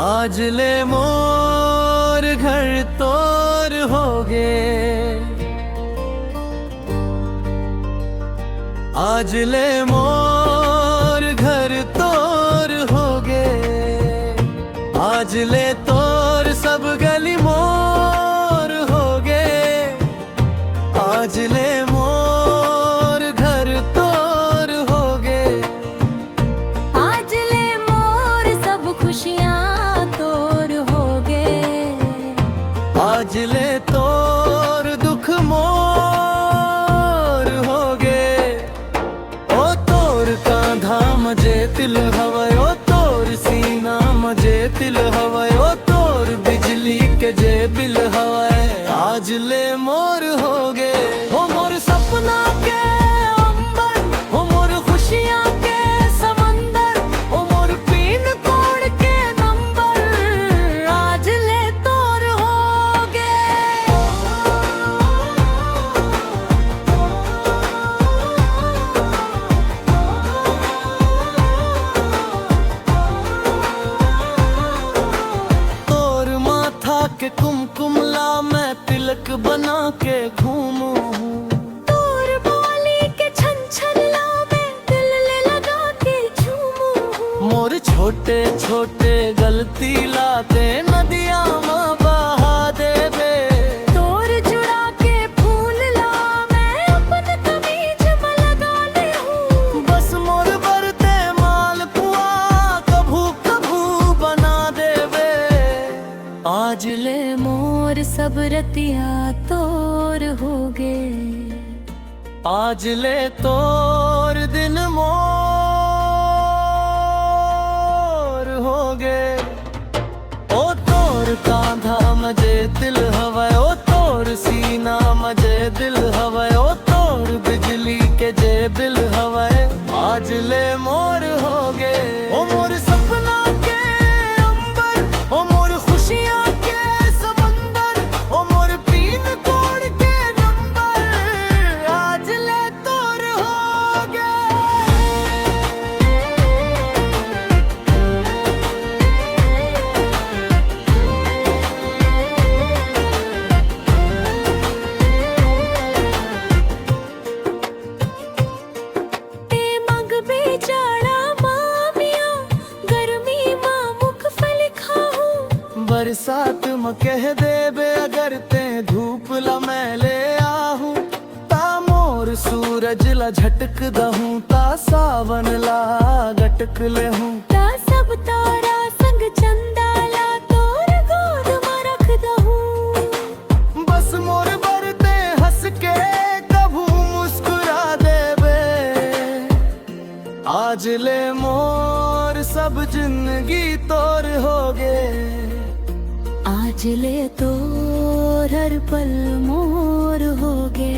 आज ले मोर घर तोर होगे, आज ले मोर घर तोर होगे, आज ले तोर सब गली मोर होगे, आज ले मोर घर तोर होगे, आज ले मोर सब खुशियाँ तोर होगे, आज ले तोर दुख मोर होगे। ओ तोर कांधा मजे तिल हवय, ओ तोर सीना मजे तिल हवय, ओ तोर बिजली के जे बिल हवय, आज ले मोर होगे। ओ मोर सपना के अंबर, ओ मोर खुशियाँ के समंदर, ओ मोर पीन कोड के नंबर, आज ले तोर होगे। तोर माथा के कुमकुम ला मैं तिलक बना के घूमूं, तोर बोली के छन छन ला मैं दिल ले लगा के झूमूं। मोर छोटे छोटे गलती लाते नदियाँ माँ बहा देवे, तोर जुड़ा के फूल ला मैं अपन कमीज में लगा ले हूँ। बस मोर बरते माल पुआ कभू कभू बना देवे, आज ले मोर सब रतिया तोर होगे, आज ले तोर दिन मोर होगे। ओ तोर कांधा मजे दिल हवय, ओ तोर सीना मजे दिल हवय, ओ तोर बिजली के जे बिल हवय, आज ले मोर होगे। ओ मोर सपना के अंबर, ओ मोर खुशियाँ के समंदर, ओ मोर पीन कोड के नंबर, आज ले तोर होगे। ते मंग बेचारा मामिया, गर्मी माँ मुख फल खाऊं। बरसात में कह देबे अगर ते धूप ला मैं ले आहूं, ता मोर सूरज ला झटक दहूं, ता सावन ला गटक ले हूँ। ता सब तारा संग चंदाला तोर गोद में रख दहूं। बस मोर बरते हंस के कभू मुस्कुरा देबे, आज ले मोर सब जिंदगी तोर होगे, आज ले तोर हर पल मोर होगे।